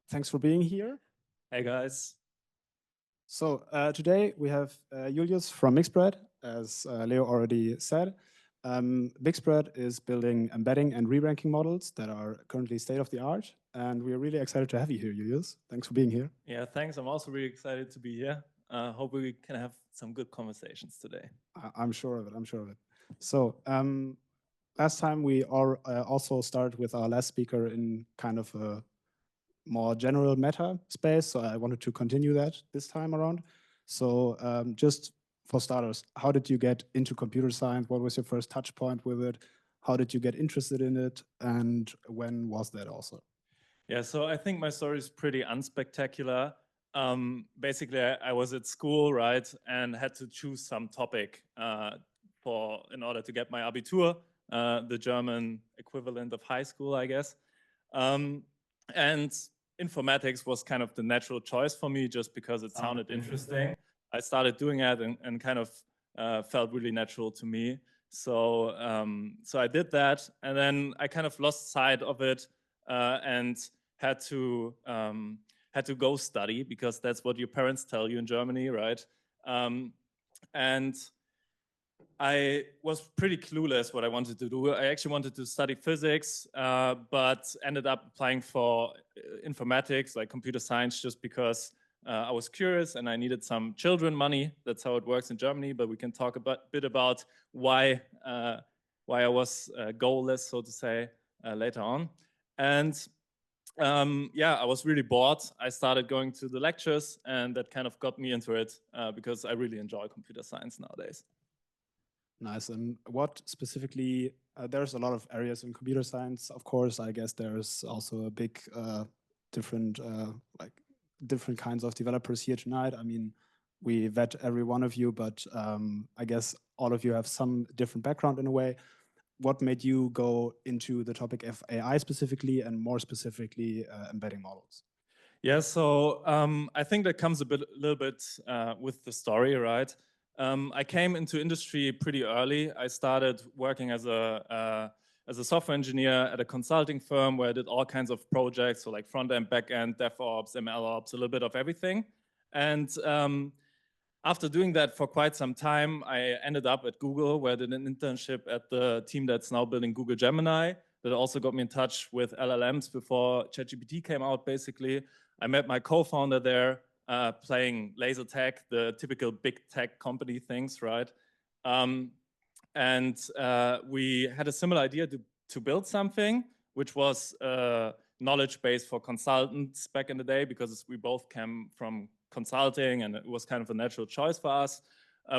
Thanks for being here. Hey guys. So today we have Julius from Mixbread, as Leo already said. Mixbread is building embedding and re-ranking models that are currently state of the art. And we're really excited to have you here, Julius. Thanks for being here. Yeah, thanks. I'm also really excited to be here. Hope we can have some good conversations today. I'm sure of it. I'm sure of it. So last time we also started with our last speaker in kind of a more general meta space. So I wanted to continue that this time around. So just for starters, how did you get into computer science? What was your first touch point with it? How did you get interested in it? And when was that also? Yeah, so I think my story is pretty unspectacular. Basically, I was at school, right, and had to choose some topic in order to get my Abitur, the German equivalent of high school, I guess. And informatics was kind of the natural choice for me just because it sounded interesting. I started doing it and kind of felt really natural to me. So I did that, and then I kind of lost sight of it and had to go study because that's what your parents tell you in Germany, right? And I was pretty clueless what I wanted to do. I actually wanted to study physics, but ended up applying for informatics, like computer science, just because I was curious and I needed some children money. That's how it works in Germany. But we can talk a bit about why I was goalless, so to say, later on. And yeah, I was really bored. I started going to the lectures, and that kind of got me into it because I really enjoy computer science nowadays. Nice. And what specifically, there's a lot of areas in computer science, of course. I guess there's also a big different kinds of developers here tonight. I mean, we vet every one of you, but I guess all of you have some different background in a way. What made you go into the topic of AI specifically, and more specifically embedding models? Yeah, so I think that comes a little bit with the story, right? I came into industry pretty early. I started working as a software engineer at a consulting firm where I did all kinds of projects, so like front end, back end, DevOps, MLOps, a little bit of everything. And after doing that for quite some time, I ended up at Google, where I did an internship at the team that's now building Google Gemini. That also got me in touch with LLMs before ChatGPT came out, basically. I met my co-founder there, playing laser tag, the typical big tech company things, right? And we had a similar idea to build something, which was knowledge base for consultants back in the day, because we both came from consulting and it was kind of a natural choice for us.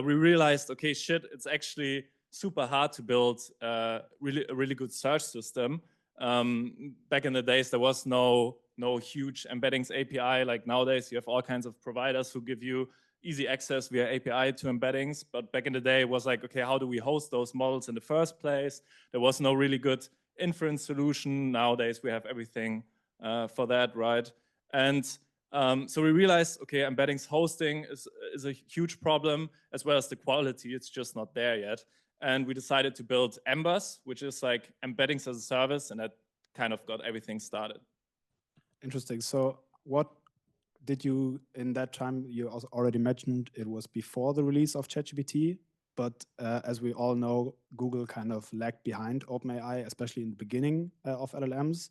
We realized, okay, shit, it's actually super hard to build a really good search system. Back in the days, there was no huge embeddings API. Like nowadays, you have all kinds of providers who give you easy access via API to embeddings. But back in the day, it was like, okay, how do we host those models in the first place? There was no really good inference solution. Nowadays, we have everything for that, right? And so we realized, okay, embeddings hosting is a huge problem, as well as the quality. It's just not there yet. And we decided to build Embers, which is like embeddings as a service, and that kind of got everything started. Interesting. So what did you, in that time, you also already mentioned it was before the release of ChatGPT, but as we all know, Google kind of lagged behind OpenAI, especially in the beginning of LLMs,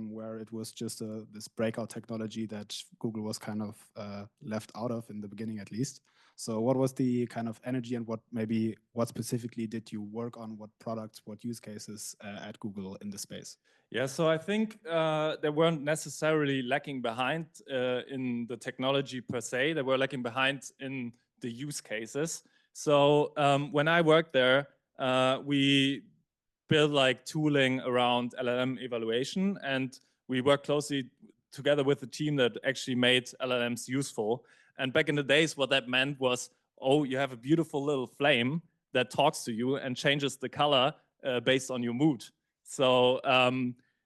where it was just this breakout technology that Google was kind of left out of in the beginning, at least. So what was the kind of energy, and what specifically did you work on? What products, what use cases at Google in the space? Yeah, so I think they weren't necessarily lacking behind in the technology per se. They were lacking behind in the use cases. So when I worked there, we built like tooling around LLM evaluation, and we worked closely together with the team that actually made LLMs useful. And back in the days, what that meant was, oh, you have a beautiful little flame that talks to you and changes the color based on your mood. So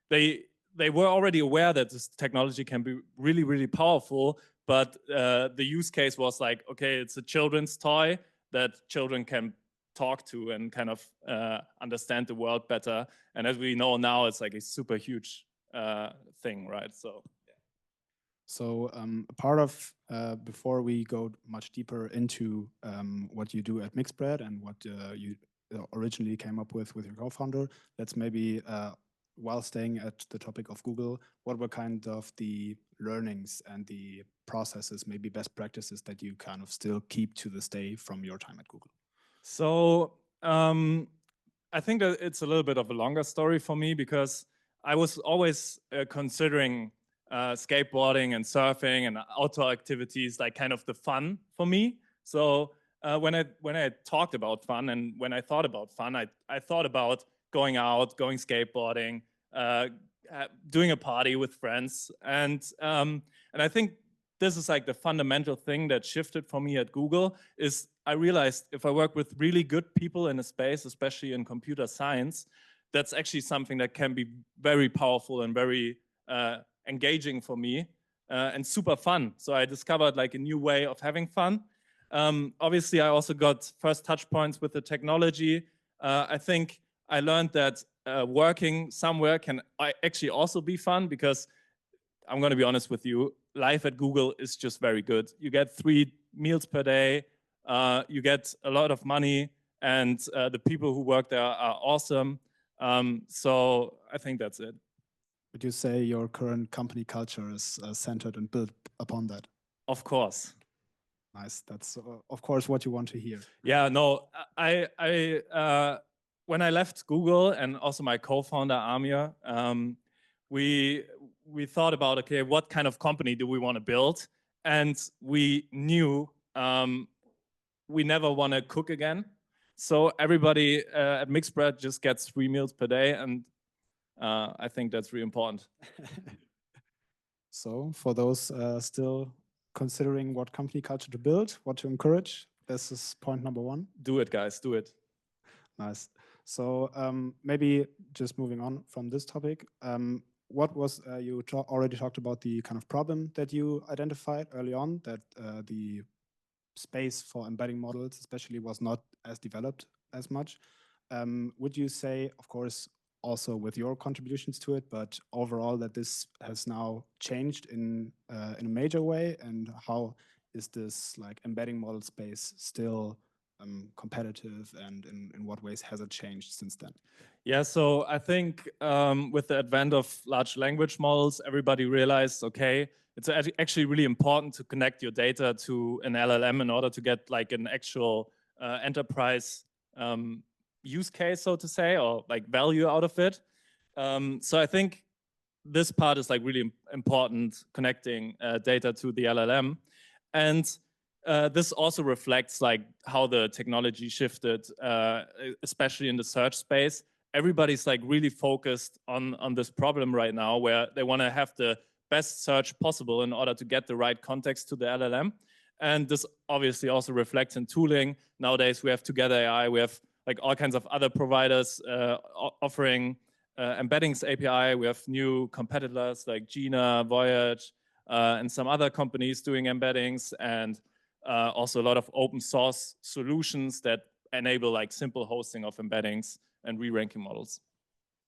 they were already aware that this technology can be really, really powerful, but the use case was like, okay, it's a children's toy that children can talk to and kind of understand the world better. And as we know now, it's like a super huge thing, right? So. So a part of before we go much deeper into what you do at Mixbread and what you originally came up with your co-founder, let's maybe while staying at the topic of Google, what were kind of the learnings and the processes, maybe best practices that you kind of still keep to this day from your time at Google? So I think that it's a little bit of a longer story for me because I was always considering skateboarding and surfing and outdoor activities like kind of the fun for me. So when I talked about fun and when I thought about fun, I thought about going out, going skateboarding, doing a party with friends, and I think this is like the fundamental thing that shifted for me at Google is I realized if I work with really good people in a space, especially in computer science, that's actually something that can be very powerful and very engaging for me and super fun. So I discovered like a new way of having fun. Obviously, I also got first touch points with the technology. I think I learned that working somewhere can actually also be fun because I'm going to be honest with you, life at Google is just very good. You get 3 meals per day, you get a lot of money, and the people who work there are awesome. So I think that's it. Would you say your current company culture is centered and built upon that? Of course. Nice. That's of course what you want to hear. Yeah, no, when I left Google and also my co-founder Amir, we thought about, okay, what kind of company do we want to build? And we knew we never want to cook again. So everybody at Mixbread just gets 3 meals per day, and I think that's really important. So for those still considering what company culture to build, what to encourage, this is point number 1. Do it, guys, do it. Nice. So maybe just moving on from this topic, what was, you already talked about the kind of problem that you identified early on, that the space for embedding models especially was not as developed as much. Would you say, of course, also with your contributions to it, but overall that this has now changed in a major way? And how is this like embedding model space still competitive, and in what ways has it changed since then? Yeah, so I think with the advent of large language models, everybody realized, okay, it's actually really important to connect your data to an LLM in order to get like an actual enterprise use case, so to say, or like value out of it. So I think this part is like really important, connecting data to the LLM. And this also reflects like how the technology shifted, especially in the search space. Everybody's like really focused on this problem right now, where they want to have the best search possible in order to get the right context to the LLM. And this obviously also reflects in tooling. Nowadays, we have Together AI, we have like all kinds of other providers offering embeddings API. We have new competitors like Gina, Voyage, and some other companies doing embeddings, and also a lot of open source solutions that enable like simple hosting of embeddings and re-ranking models.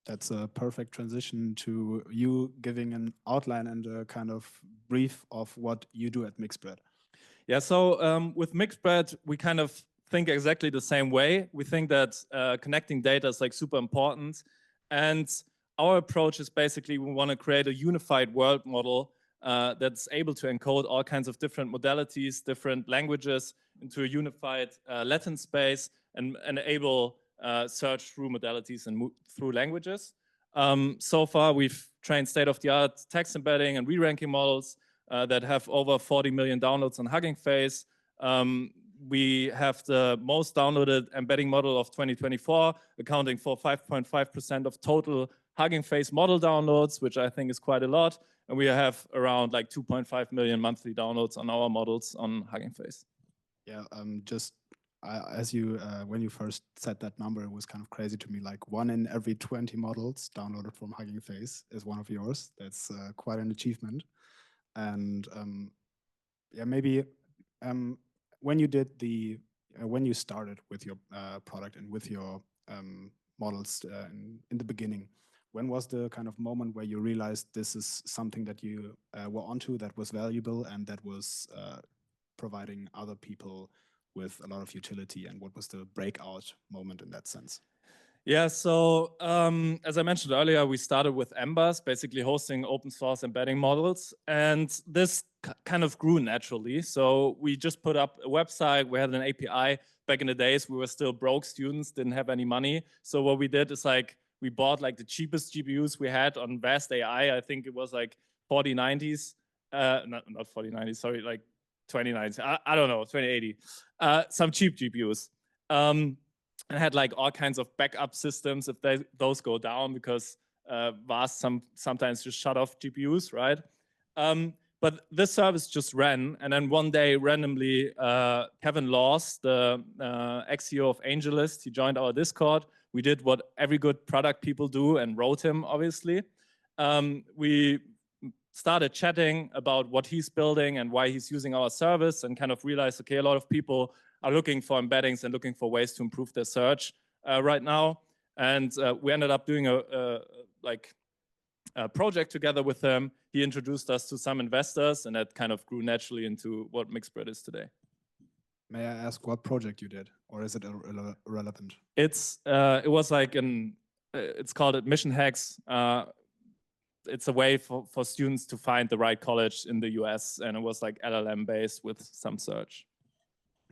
That's a perfect transition to you giving an outline and a kind of brief of what you do at Mixbread. Yeah, so with Mixbread, we kind of think exactly the same way. We think that connecting data is like super important. And our approach is basically we want to create a unified world model that's able to encode all kinds of different modalities, different languages into a unified Latin space and enable search through modalities and through languages. So far, we've trained state-of-the-art text embedding and re-ranking models that have over 40 million downloads on Hugging Face. We have the most downloaded embedding model of 2024, accounting for 5.5% of total Hugging Face model downloads, which I think is quite a lot. And we have around like 2.5 million monthly downloads on our models on Hugging Face. Yeah, just as you, when you first said that number, it was kind of crazy to me. Like 1 in every 20 models downloaded from Hugging Face is one of yours. That's quite an achievement. And yeah, maybe when you did the, when you started with your product and with your models in the beginning, when was the kind of moment where you realized this is something that you were onto, that was valuable and that was providing other people with a lot of utility? And what was the breakout moment in that sense? Yeah, so as I mentioned earlier, we started with Embers, basically hosting open source embedding models. And this kind of grew naturally. So we just put up a website, we had an API. Back in the days, we were still broke students, didn't have any money. So what we did is like, we bought like the cheapest GPUs we had on Vast AI. I think it was like 4090s, not 4090s, sorry, like 2090s. I don't know, 2080. Some cheap GPUs. And had like all kinds of backup systems if those go down, because VAST sometimes just shut off GPUs, right? But this service just ran, and then one day randomly, Kevin Laws, the ex-CEO of AngelList, he joined our Discord. We did what every good product people do and wrote him, obviously. We started chatting about what he's building and why he's using our service, and kind of realized, okay, a lot of people are looking for embeddings and looking for ways to improve their search right now. And we ended up doing a project together with him. He introduced us to some investors, and that kind of grew naturally into what Mixbread is today. May I ask what project you did, or is it irrelevant? It was like it's called Admission Hacks. It's a way for students to find the right college in the US, and it was like LLM based with some search.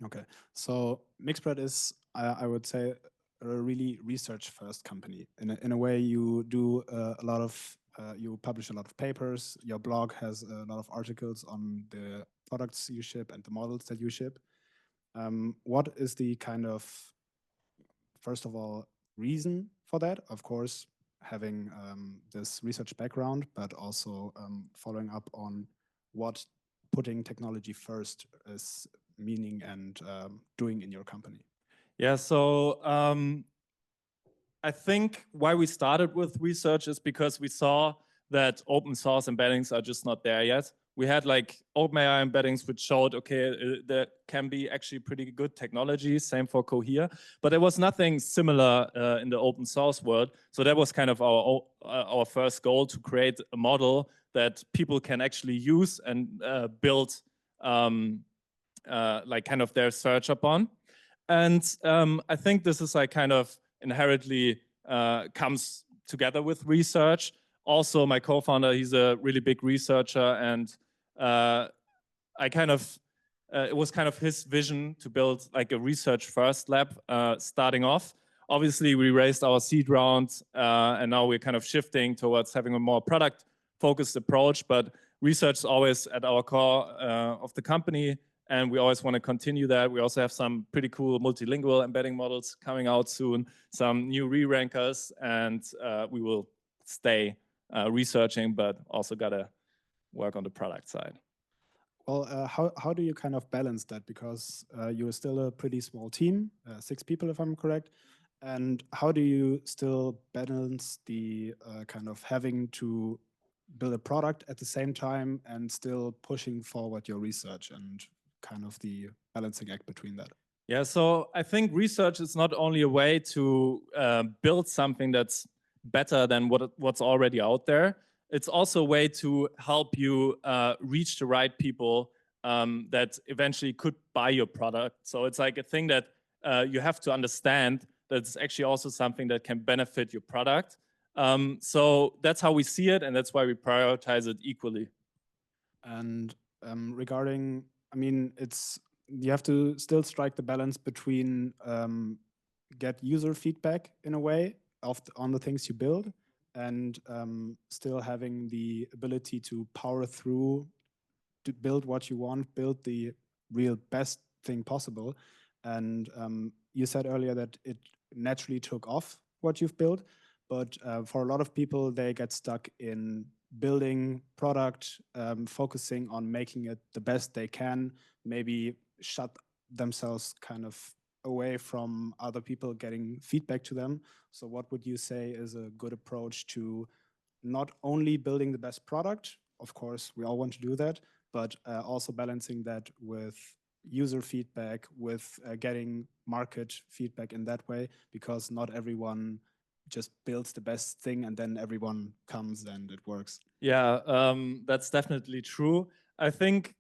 Okay, so Mixbread is, I would say, a really research-first company. In a way, you do a lot of, you publish a lot of papers. Your blog has a lot of articles on the products you ship and the models that you ship. What is the kind of, first of all, reason for that? Of course, having this research background, but also following up on what putting technology first is meaning and doing in your company. Yeah, so I think why we started with research is because we saw that open source embeddings are just not there yet. We had like OpenAI embeddings which showed, okay, there can be actually pretty good technology, same for Cohere, but there was nothing similar in the open source world. So that was kind of our first goal, to create a model that people can actually use and build like kind of their search upon. And I think this is like kind of inherently comes together with research. Also, my co-founder, he's a really big researcher, and I kind of, it was kind of his vision to build like a research first lab starting off. Obviously, we raised our seed round, and now we're kind of shifting towards having a more product focused approach, but research is always at our core of the company, and we always want to continue that. We also have some pretty cool multilingual embedding models coming out soon, some new re-rankers, and we will stay researching, but also got to work on the product side. Well, how do you kind of balance that? Because you're still a pretty small team, 6 people if I'm correct. And how do you still balance the kind of having to build a product at the same time and still pushing forward your research, and kind of the balancing act between that? Yeah, so I think research is not only a way to build something that's better than what's already out there. It's also a way to help you reach the right people that eventually could buy your product. So it's like a thing that you have to understand that it's actually also something that can benefit your product. So that's how we see it, and that's why we prioritize it equally. And regarding, I mean, you have to still strike the balance between get user feedback in a way on the things you build, and still having the ability to power through to build what you want, build the real best thing possible. And you said earlier that it naturally took off what you've built, but for a lot of people, they get stuck in building product, focusing on making it the best they can, maybe shut themselves kind of away from other people getting feedback to them. So what would you say is a good approach to not only building the best product? Of course, we all want to do that, but also balancing that with user feedback, with getting market feedback in that way, because not everyone just builds the best thing and then everyone comes and it works. Yeah, that's definitely true. I think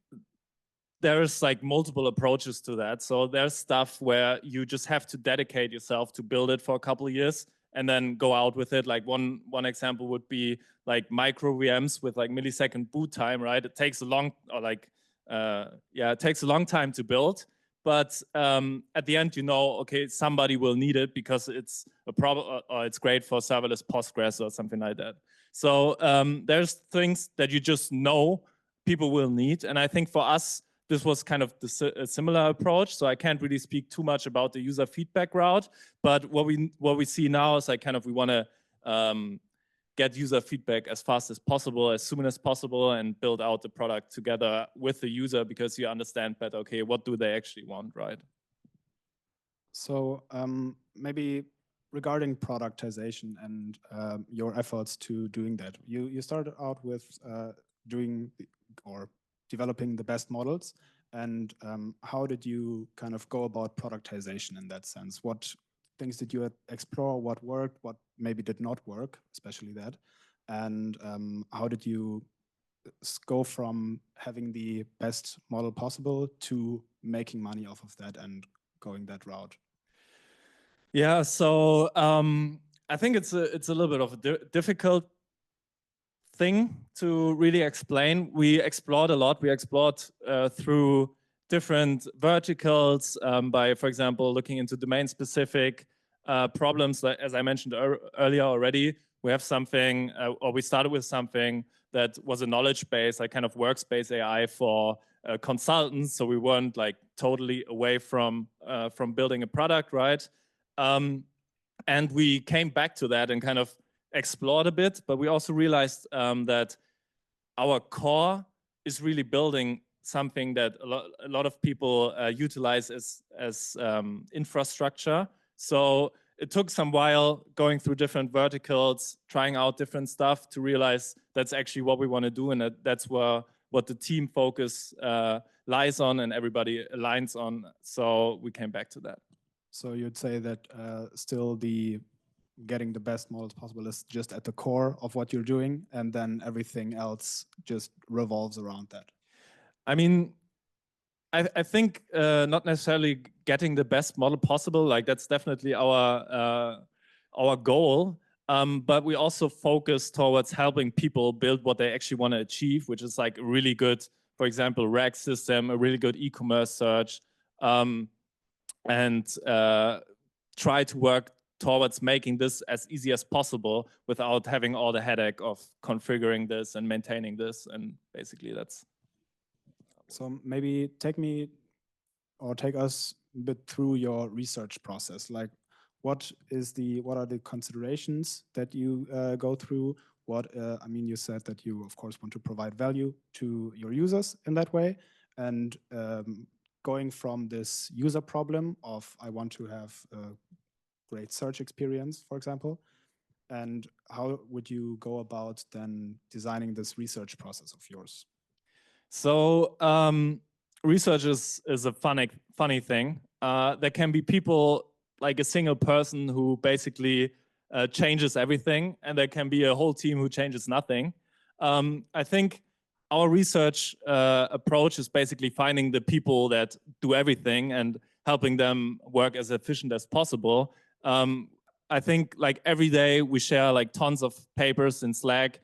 there's like multiple approaches to that. So there's stuff where you just have to dedicate yourself to build it for a couple of years and then go out with it. Like one example would be like micro VMs with like millisecond boot time, right? It takes a long, or like, it takes a long time to build. But at the end, you know, okay, somebody will need it because it's a problem, or it's great for serverless Postgres or something like that. So there's things that you just know people will need. And I think for us, this was kind of a similar approach. So I can't really speak too much about the user feedback route. But what we see now is like kind of we want to get user feedback as fast as possible, as soon as possible, and build out the product together with the user because you understand better, okay, what do they actually want, right? So maybe regarding productization and your efforts to doing that, you started out with doing or developing the best models. And how did you kind of go about productization in that sense? What things did you explore? What worked? What maybe did not work, especially that? And how did you go from having the best model possible to making money off of that and going that route? Yeah, so I think it's a little bit of a difficult thing to really explain. We explored a lot. We explored through different verticals by, for example, looking into domain-specific problems. Like, as I mentioned earlier already, we have something, or we started with something that was a knowledge base, like kind of workspace AI for consultants. So we weren't like totally away from building a product, right? And we came back to that and kind of explored a bit, but we also realized that our core is really building something that a lot of people utilize as infrastructure. So it took some while going through different verticals, trying out different stuff to realize that's actually what we want to do, and that's what the team focus lies on and everybody aligns on. So we came back to that. So you'd say that still the getting the best models possible is just at the core of what you're doing, and then everything else just revolves around that. I mean, I think not necessarily getting the best model possible. Like that's definitely our goal. But we also focus towards helping people build what they actually want to achieve, which is like a really good, for example, RAG system, a really good e-commerce search, and try to work towards making this as easy as possible without having all the headache of configuring this and maintaining this. And basically that's. So maybe take us a bit through your research process. Like what are the considerations that you go through? I mean, you said that you of course want to provide value to your users in that way. And going from this user problem of I want to have a great search experience, for example, and how would you go about then designing this research process of yours? So research is a funny thing. There can be people like a single person who basically changes everything, and there can be a whole team who changes nothing. I think our research approach is basically finding the people that do everything and helping them work as efficient as possible. I think like every day we share like tons of papers in Slack.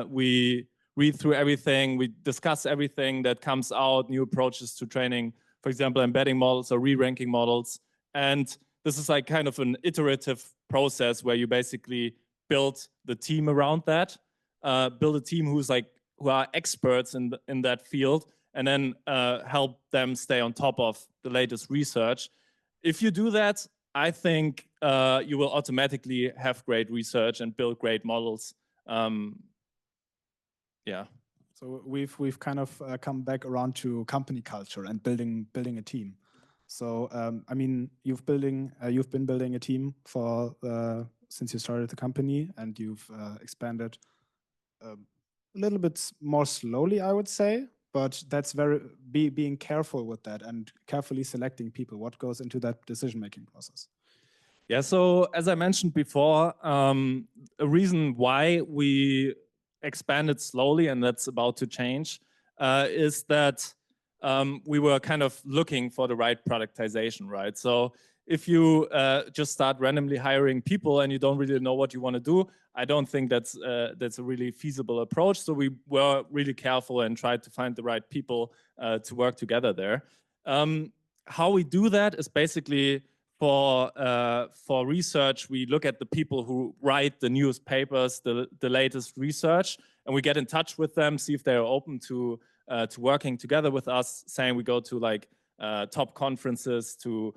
We read through everything, we discuss everything that comes out, new approaches to training, for example, embedding models or re-ranking models. And this is like kind of an iterative process where you basically build the team around that, build a team who are experts in that field, and then help them stay on top of the latest research. If you do that, I think you will automatically have great research and build great models. Yeah. So we've kind of come back around to company culture and building a team. So I mean, you've been building a team for since you started the company, and you've expanded a little bit more slowly, I would say. But that's being careful with that and carefully selecting people. What goes into that decision-making process? Yeah, so as I mentioned before, a reason why we expanded slowly, and that's about to change, is that we were kind of looking for the right productization, right? So if you just start randomly hiring people and you don't really know what you want to do, I don't think that's a really feasible approach. So we were really careful and tried to find the right people to work together there. How we do that is basically for research, we look at the people who write the newest papers, the latest research, and we get in touch with them, see if they're open to working together with us, saying we go to like top conferences to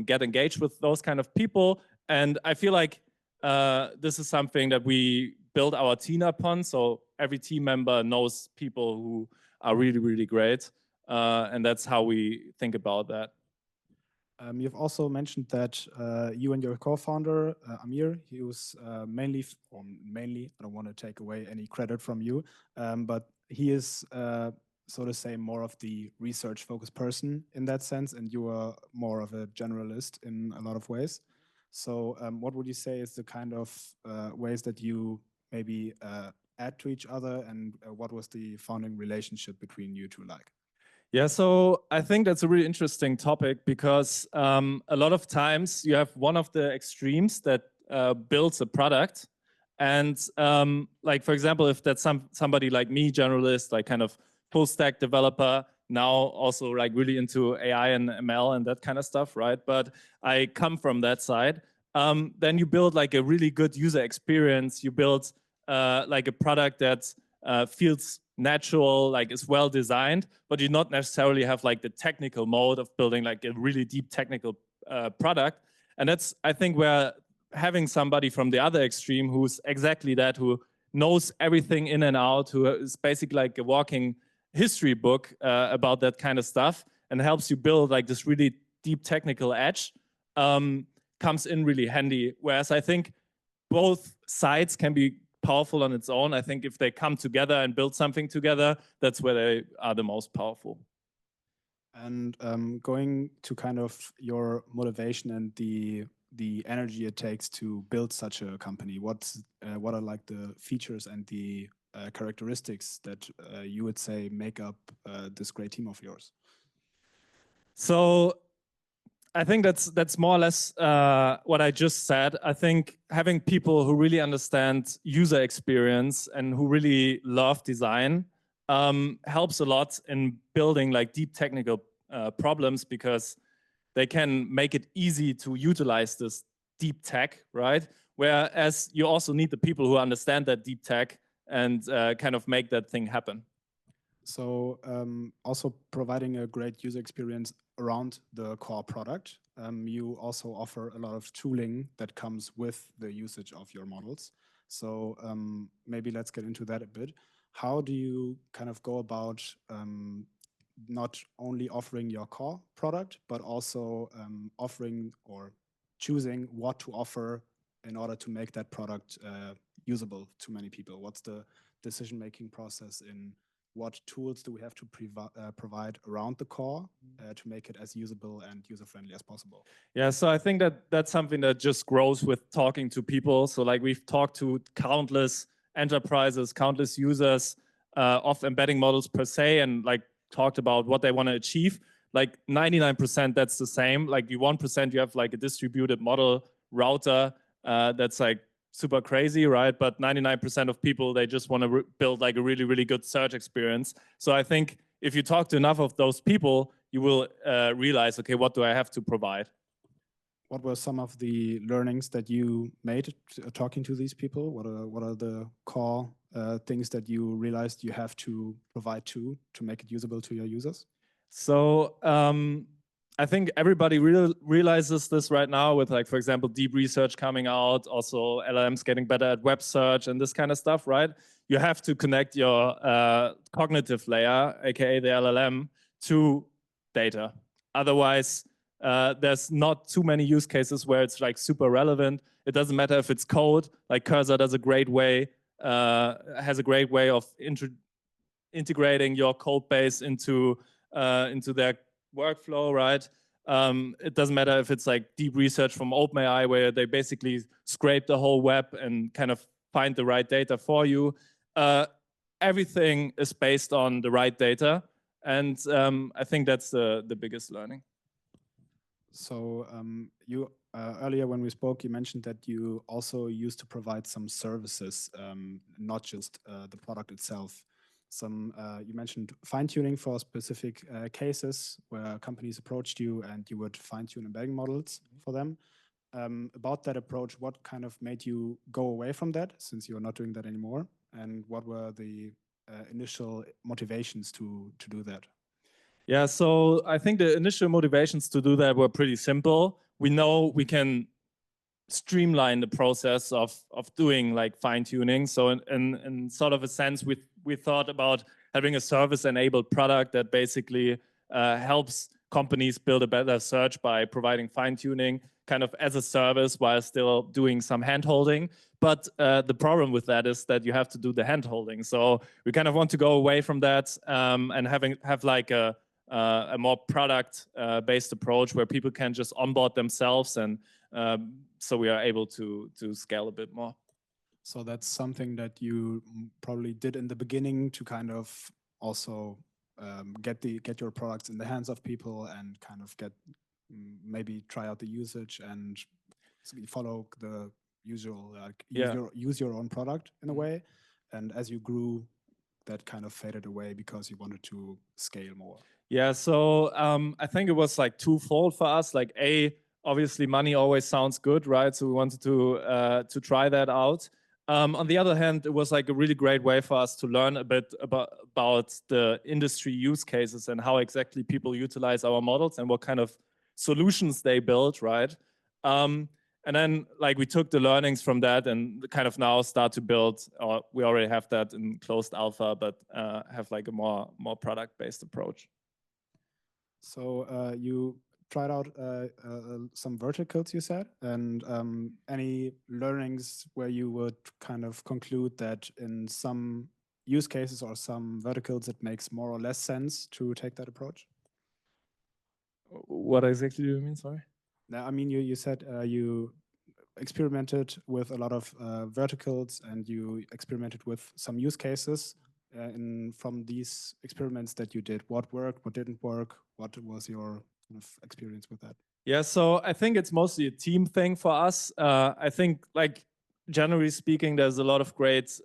get engaged with those kind of people. And I feel like this is something that we build our team upon. So every team member knows people who are really, really great. And that's how we think about that. You've also mentioned that you and your co-founder, Amir, he was mainly, I don't want to take away any credit from you, but he is, so to say, more of the research-focused person in that sense, and you are more of a generalist in a lot of ways. So what would you say is the kind of ways that you maybe add to each other, and what was the founding relationship between you two like? Yeah, so I think that's a really interesting topic because a lot of times you have one of the extremes that builds a product. And like, for example, if that's somebody like me, generalist, like kind of full stack developer, now also like really into AI and ML and that kind of stuff, right? But I come from that side. Then you build like a really good user experience. You build like a product that feels natural, like is well designed, but you not necessarily have like the technical mode of building like a really deep technical product. And that's, I think, where having somebody from the other extreme who's exactly that, who knows everything in and out, who is basically like a walking history book about that kind of stuff and helps you build like this really deep technical edge, comes in really handy. Whereas I think both sides can be powerful on its own. I think if they come together and build something together, that's where they are the most powerful. And going to kind of your motivation and the energy it takes to build such a company, what are like the features and the characteristics that you would say make up this great team of yours? So I think that's more or less what I just said. I think having people who really understand user experience and who really love design helps a lot in building like deep technical problems, because they can make it easy to utilize this deep tech, right? Whereas you also need the people who understand that deep tech and kind of make that thing happen. So also providing a great user experience around the core product. You also offer a lot of tooling that comes with the usage of your models. So maybe let's get into that a bit. How do you kind of go about not only offering your core product, but also offering or choosing what to offer in order to make that product usable to many people? What's the decision-making process in what tools do we have to provide around the core to make it as usable and user-friendly as possible? Yeah, so I think that's something that just grows with talking to people. So like we've talked to countless enterprises, countless users of embedding models per se, and like talked about what they want to achieve. Like 99% that's the same. Like the 1% you have like a distributed model router that's like super crazy, right? But 99% of people, they just want to build like a really, really good search experience. So I think if you talk to enough of those people, you will realize, okay, what do I have to provide? What were some of the learnings that you made talking to these people? What are the core things that you realized you have to provide to make it usable to your users? So I think everybody realizes this right now with, like, for example, deep research coming out, also LLMs getting better at web search and this kind of stuff, right? You have to connect your cognitive layer, aka the LLM, to data. Otherwise, there's not too many use cases where it's like super relevant. It doesn't matter if it's code. Like Cursor does a great way, has a great way of integrating your code base into their workflow, right? It doesn't matter if it's like deep research from OpenAI, where they basically scrape the whole web and kind of find the right data for you. Everything is based on the right data. And I think that's the biggest learning. So you earlier when we spoke, you mentioned that you also used to provide some services, not just the product itself. You mentioned fine-tuning for specific cases where companies approached you and you would fine-tune embedding models for them. About that approach, what kind of made you go away from that, since you're not doing that anymore? And what were the initial motivations to do that? Yeah, so I think the initial motivations to do that were pretty simple. We know we can streamline the process of doing like fine tuning. So in sort of a sense, we thought about having a service-enabled product that basically helps companies build a better search by providing fine tuning kind of as a service while still doing some hand holding. But the problem with that is that you have to do the hand holding. So we kind of want to go away from that and have like a more product-based approach where people can just onboard themselves, and so we are able to scale a bit more. So that's something that you probably did in the beginning to kind of also get your products in the hands of people and kind of maybe try out the usage and follow the usual use your own product in a way. And as you grew, that kind of faded away because you wanted to scale more. Yeah, so I think it was like twofold for us. Like obviously money always sounds good, right? So we wanted to try that out. On the other hand, it was like a really great way for us to learn a bit about the industry use cases and how exactly people utilize our models and what kind of solutions they build, right? And then like we took the learnings from that and kind of now start to build, or we already have that in closed alpha, but have like a more product-based approach. So you tried out some verticals, you said, and any learnings where you would kind of conclude that in some use cases or some verticals it makes more or less sense to take that approach? What exactly do you mean, sorry? I mean, you said you experimented with a lot of verticals and you experimented with some use cases. From these experiments that you did, what worked, what didn't work, what was your kind of experience with that? Yeah, so I think it's mostly a team thing for us. I think, like, generally speaking, there's a lot of great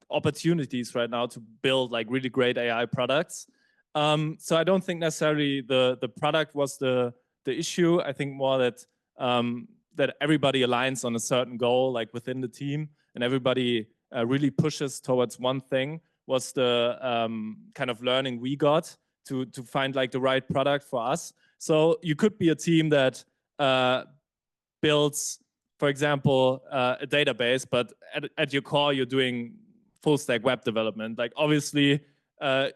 opportunities right now to build like really great AI products. So I don't think necessarily the product was the issue. I think more that that everybody aligns on a certain goal, like within the team, and everybody really pushes towards one thing. Was the kind of learning we got to find like the right product for us. So you could be a team that builds, for example, a database, but at your core, you're doing full stack web development. Like obviously,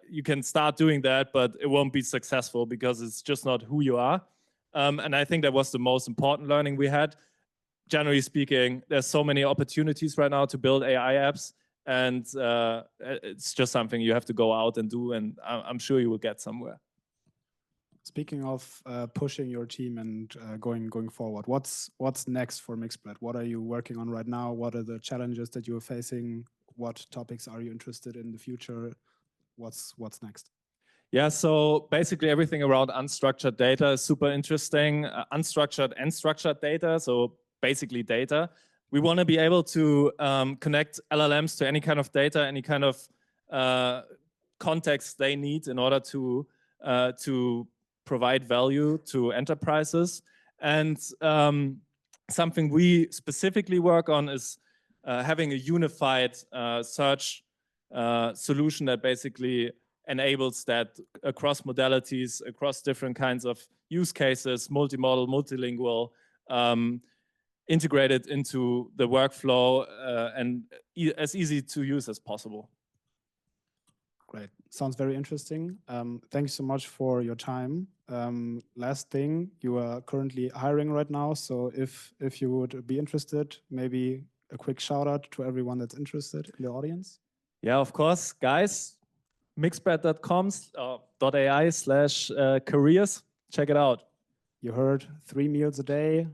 you can start doing that, but it won't be successful because it's just not who you are. And I think that was the most important learning we had. Generally speaking, there's so many opportunities right now to build AI apps, and it's just something you have to go out and do, and I'm sure you will get somewhere. Speaking of pushing your team and going forward, what's next for Mixbread? What are you working on right now? What are the challenges that you're facing? What topics are you interested in the future? What's next? Yeah, so basically everything around unstructured data is super interesting. Unstructured and structured data, so basically data. We want to be able to connect LLMs to any kind of data, any kind of context they need in order to provide value to enterprises. And something we specifically work on is having a unified search solution that basically enables that across modalities, across different kinds of use cases, multimodal, multilingual, integrated into the workflow and as easy to use as possible. Great. Sounds very interesting. Thank you so much for your time. Last thing, you are currently hiring right now. So if you would be interested, maybe a quick shout out to everyone that's interested in the audience. Yeah, of course, guys. Mixbread.com.ai/careers. check it out. You heard 3 meals a day.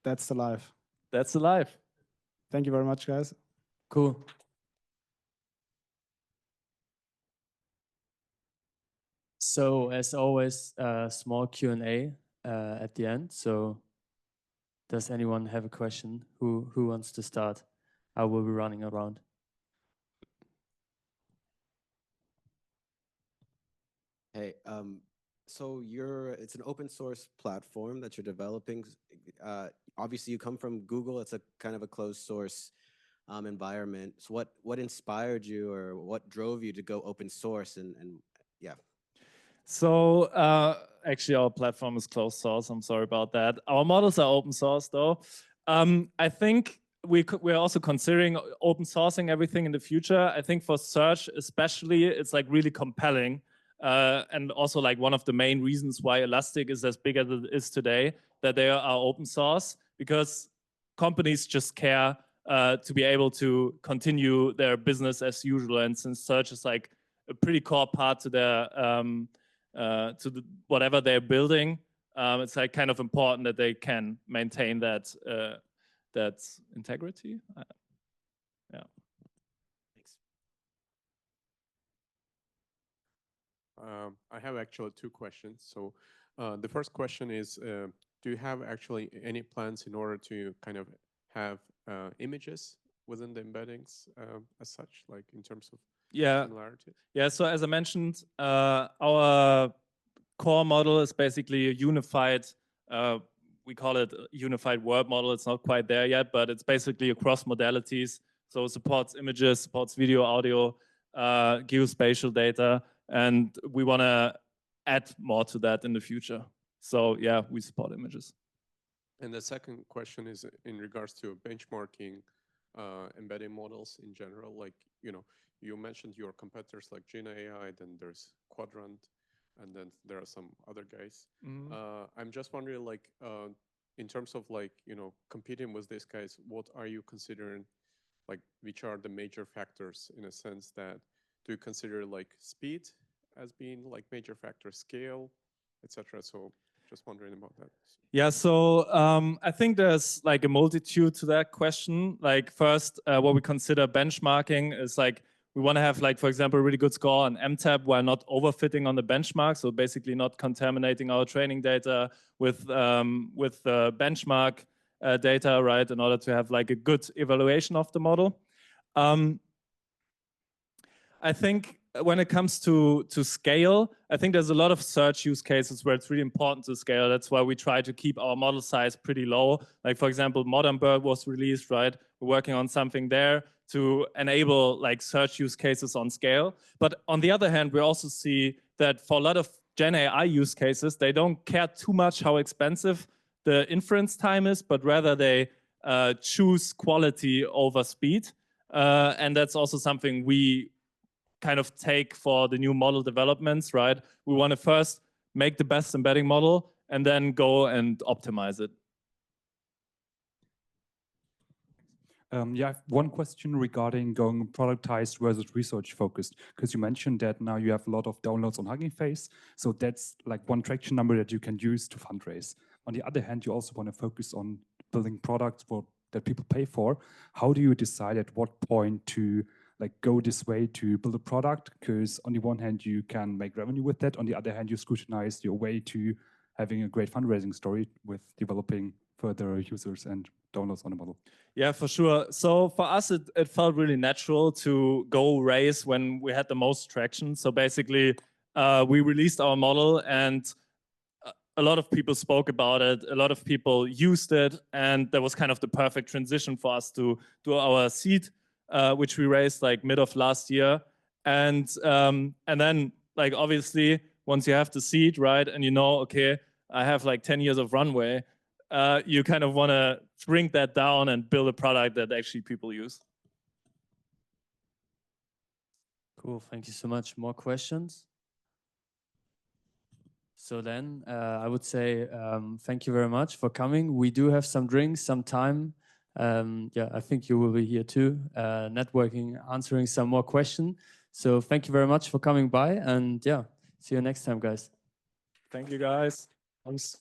That's the life. That's the life. Thank you very much, guys. Cool. So as always, small Q&A at the end. So does anyone have a question? Who wants to start? I will be running around. Hey, so it's an open source platform that you're developing. Obviously, you come from Google. It's a kind of a closed source environment. So what inspired you, or what drove you to go open source? And yeah. So actually, our platform is closed source. I'm sorry about that. Our models are open source, though. I think we're also considering open sourcing everything in the future. I think for search, especially, it's like really compelling. And also like one of the main reasons why Elastic is as big as it is today, that they are open source, because companies just care to be able to continue their business as usual. And since search is like a pretty core part to their whatever they're building, it's like kind of important that they can maintain that that integrity. Yeah. I have actually 2 questions. So the first question is, do you have actually any plans in order to kind of have images within the embeddings as such, like in terms of similarity? Yeah, so as I mentioned, our core model is basically a unified, we call it a unified word model. It's not quite there yet, but it's basically across modalities. So it supports images, supports video, audio, geospatial data, and we want to add more to that in the future. So yeah, we support images. And the second question is in regards to benchmarking embedding models in general. Like, you mentioned your competitors like Gina AI, then there's Quadrant, and then there are some other guys. I'm just wondering, like, in terms of like, competing with these guys, what are you considering, like, which are the major factors, in a sense that, do you consider like speed as being like major factor, scale, etc.? So just wondering about that. Yeah, so I think there's like a multitude to that question. Like first, what we consider benchmarking is like, we want to have like, for example, a really good score on MTAP while not overfitting on the benchmark. So basically not contaminating our training data with benchmark data, right? In order to have like a good evaluation of the model. I think when it comes to scale, I think there's a lot of search use cases where it's really important to scale. That's why we try to keep our model size pretty low. Like, for example, Modern Bird was released, right? We're working on something there to enable like search use cases on scale. But on the other hand, we also see that for a lot of Gen AI use cases, they don't care too much how expensive the inference time is, but rather they choose quality over speed. And that's also something we kind of take for the new model developments, right? We want to first make the best embedding model and then go and optimize it. Yeah, I have one question regarding going productized versus research focused, because you mentioned that now you have a lot of downloads on Hugging Face. So that's like one traction number that you can use to fundraise. On the other hand, you also want to focus on building products that people pay for. How do you decide at what point to like go this way to build a product? Because on the one hand, you can make revenue with that. On the other hand, you scrutinize your way to having a great fundraising story with developing further users and downloads on the model. Yeah, for sure. So for us, it felt really natural to go raise when we had the most traction. So basically, we released our model and a lot of people spoke about it. A lot of people used it. And that was kind of the perfect transition for us to do our seed, which we raised like mid of last year. And then like, obviously, once you have the seed, right, and okay, I have like 10 years of runway, you kind of want to shrink that down and build a product that actually people use. Cool, thank you so much. More questions? So then I would say thank you very much for coming. We do have some drinks, some time. Yeah, I think you will be here too, networking, answering some more questions. So thank you very much for coming by, and yeah, see you next time, guys. Thank you, guys. Thanks.